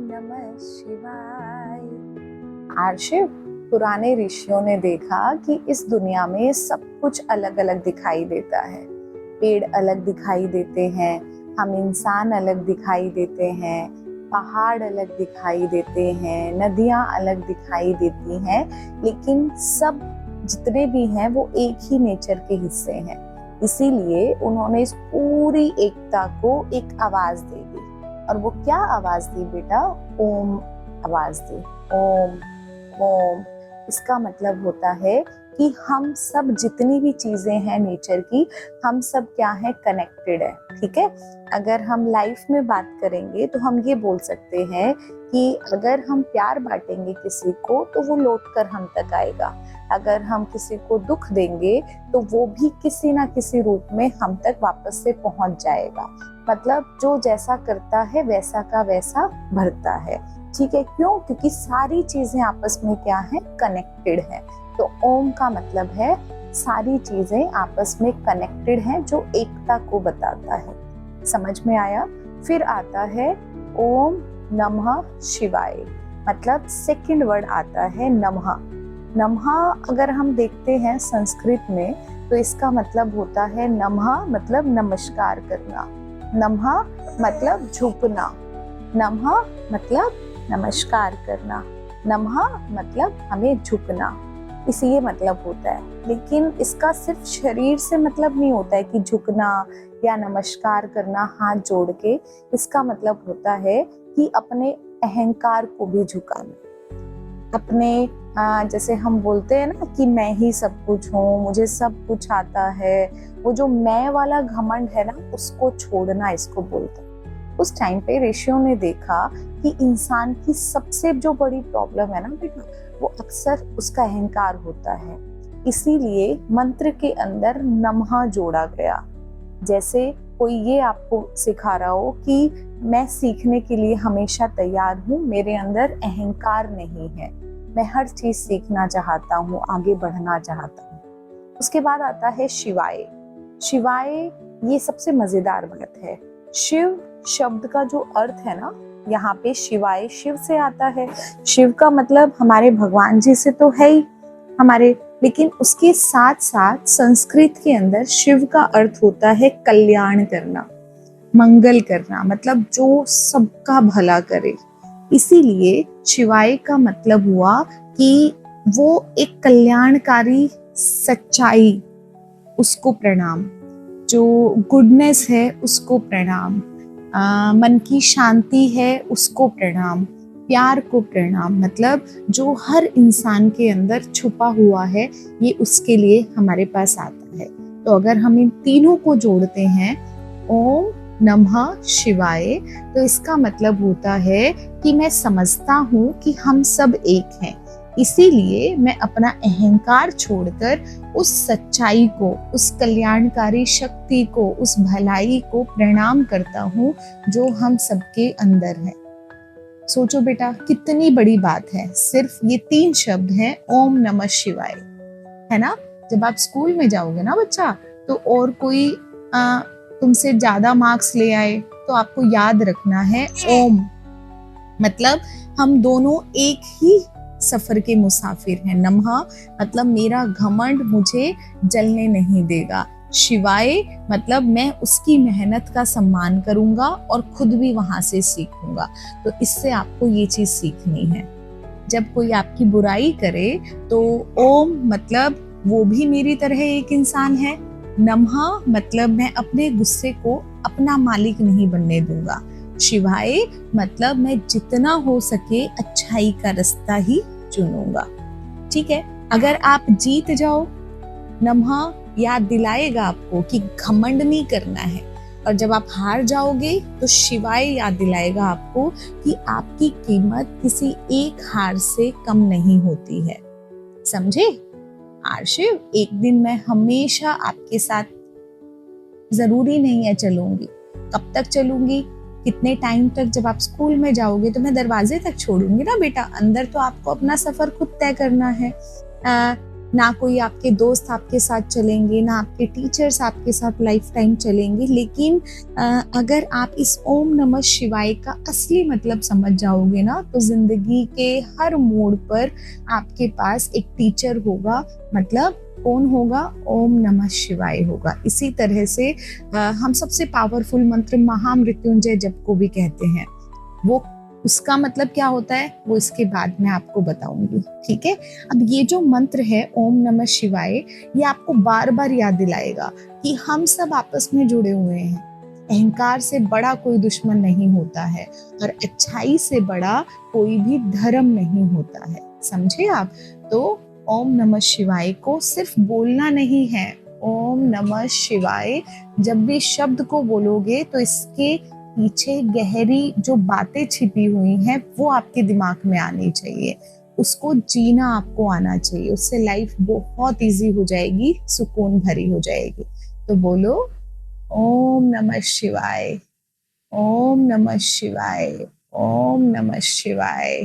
नमः शिवाय। आर्शिव, पुराने ऋषियों ने देखा कि इस दुनिया में सब कुछ अलग अलग दिखाई देता है। पेड़ अलग दिखाई देते हैं, हम इंसान अलग दिखाई देते हैं, पहाड़ अलग दिखाई देते हैं, नदियां अलग दिखाई देती हैं, लेकिन सब जितने भी हैं वो एक ही नेचर के हिस्से हैं। इसीलिए उन्होंने इस पूरी एकता को एक आवाज दे दी। और वो क्या आवाज दी बेटा? ओम आवाज दी। ओम ओम। इसका मतलब होता है कि हम सब जितनी भी चीजें हैं नेचर की, हम सब क्या है? कनेक्टेड है। ठीक है। अगर हम लाइफ में बात करेंगे तो हम ये बोल सकते हैं कि अगर हम प्यार बांटेंगे किसी को तो वो लौट कर हम तक आएगा। अगर हम किसी को दुख देंगे तो वो भी किसी ना किसी रूप में हम तक वापस से पहुंच जाएगा। मतलब जो जैसा करता है वैसा का वैसा भरता है। ठीक है। क्यों? क्योंकि सारी चीजें आपस में क्या है? कनेक्टेड है। तो ओम का मतलब है सारी चीजें आपस में कनेक्टेड हैं, जो एकता को बताता है। समझ में आया? फिर आता है ओम नमः शिवाय। मतलब सेकंड वर्ड आता है नमः। नमः अगर हम देखते हैं संस्कृत में तो इसका मतलब होता है नमः मतलब नमस्कार करना, नमः मतलब झुकना, नमः मतलब नमस्कार करना, नमः मतलब हमें झुकना, इसी ये मतलब होता है। लेकिन इसका सिर्फ शरीर से मतलब नहीं होता है कि झुकना या नमस्कार करना हाथ जोड़ के। इसका मतलब होता है कि अपने अहंकार को भी झुकाना। अपने जैसे हम बोलते हैं ना कि मैं ही सब कुछ हूँ, मुझे सब कुछ आता है, वो जो मैं वाला घमंड है ना, उसको छोड़ना इसको बोलते हैं। उस टाइम पे ऋषियों ने देखा कि इंसान की सबसे जो बड़ी प्रॉब्लम है ना बेटा, वो अक्सर उसका अहंकार होता है। इसीलिए मंत्र के अंदर नमः जोड़ा गया। जैसे कोई ये आपको सिखा रहा हो कि मैं सीखने के लिए हमेशा तैयार हूँ, मेरे अंदर अहंकार नहीं है, मैं हर चीज सीखना चाहता हूँ, आगे बढ़ना चाहता हूँ। उसके बाद आता है शिवाय। शिवाय ये सबसे मजेदार बात है। शिव शब्द का जो अर्थ है ना, यहाँ पे शिवाय शिव से आता है। शिव का मतलब हमारे भगवान जी से तो है ही हमारे, लेकिन उसके साथ साथ संस्कृत के अंदर शिव का अर्थ होता है कल्याण करना, मंगल करना, मतलब जो सबका भला करे। इसीलिए शिवाय का मतलब हुआ कि वो एक कल्याणकारी सच्चाई, उसको प्रणाम, जो गुडनेस है उसको प्रणाम, मन की शांति है उसको प्रणाम, प्यार को प्रणाम। मतलब जो हर इंसान के अंदर छुपा हुआ है ये उसके लिए हमारे पास आता है। तो अगर हम इन तीनों को जोड़ते हैं ओम नमः शिवाय, तो इसका मतलब होता है कि मैं समझता हूँ कि हम सब एक हैं। इसीलिए मैं अपना अहंकार छोड़कर उस सच्चाई को, उस कल्याणकारी शक्ति को, उस भलाई को प्रणाम करता हूँ जो हम सबके अंदर है। सोचो बेटा कितनी बड़ी बात है। सिर्फ ये 3 शब्द हैं ओम नमः शिवाय, है ना। जब आप स्कूल में जाओगे ना बच्चा, तो और कोई तुमसे ज्यादा मार्क्स ले आए तो आपको याद रखना है ओम मतलब हम दोनों एक ही सफर के मुसाफिर हैं। नमः मतलब मेरा घमंड मुझे जलने नहीं देगा। शिवाय मतलब मैं उसकी मेहनत का सम्मान करूंगा और खुद भी वहां से सीखूंगा। तो इससे आपको ये चीज सीखनी है। जब कोई आपकी बुराई करे तो ओम मतलब वो भी मेरी तरह एक इंसान है। नमः मतलब मैं अपने गुस्से को अपना मालिक नहीं बनने दूंगा। शिवाय मतलब मैं जितना हो सके अच्छाई का रास्ता ही चुनूंगा। ठीक है। अगर आप जीत जाओ, नमः याद दिलाएगा आपको कि घमंड नहीं करना है, और जब आप हार जाओगे तो शिवाय याद दिलाएगा आपको कि आपकी कीमत किसी एक हार से कम नहीं होती है। समझे? आर्शिव, एक दिन मैं हमेशा आपके साथ, जरूरी नहीं है चलूंगी, कब तक चलूंगी, कितने टाइम तक, जब आप स्कूल में जाओगे तो मैं दरवाजे तक छोड़ूंगी ना बेटा, अंदर तो आपको अपना सफर खुद तय करना है। ना कोई आपके दोस्त आपके साथ चलेंगे, ना आपके टीचर्स आपके साथ लाइफ टाइम चलेंगे, लेकिन अगर आप इस ओम नमः शिवाय का असली मतलब समझ जाओगे ना, तो जिंदगी के हर मोड़ पर आपके पास एक टीचर होगा। मतलब कौन होगा? ओम नमः शिवाय होगा। इसी तरह से हम सबसे पावरफुल मंत्र महामृत्युंजय जप को भी कहते हैं। वो उसका मतलब क्या होता है वो इसके बाद मैं आपको बताऊंगी, ठीक है। अब ये जो मंत्र है ओम नमः शिवाय, ये आपको बार बार याद दिलाएगा कि हम सब आपस में जुड़े हुए हैं। अहंकार से बड़ा कोई दुश्मन नहीं होता है, और अच्छाई से बड़ा कोई भी धर्म नहीं होता है। समझे आप? तो ओम नमः शिवाय को सिर्फ बोलना नहीं है। ओम नमः शिवाय जब भी शब्द को बोलोगे तो इसके पीछे गहरी जो बातें छिपी हुई हैं वो आपके दिमाग में आनी चाहिए। उसको जीना आपको आना चाहिए। उससे लाइफ बहुत इजी हो जाएगी, सुकून भरी हो जाएगी। तो बोलो ओम नमः शिवाय, ओम नमः शिवाय, ओम नमः शिवाय।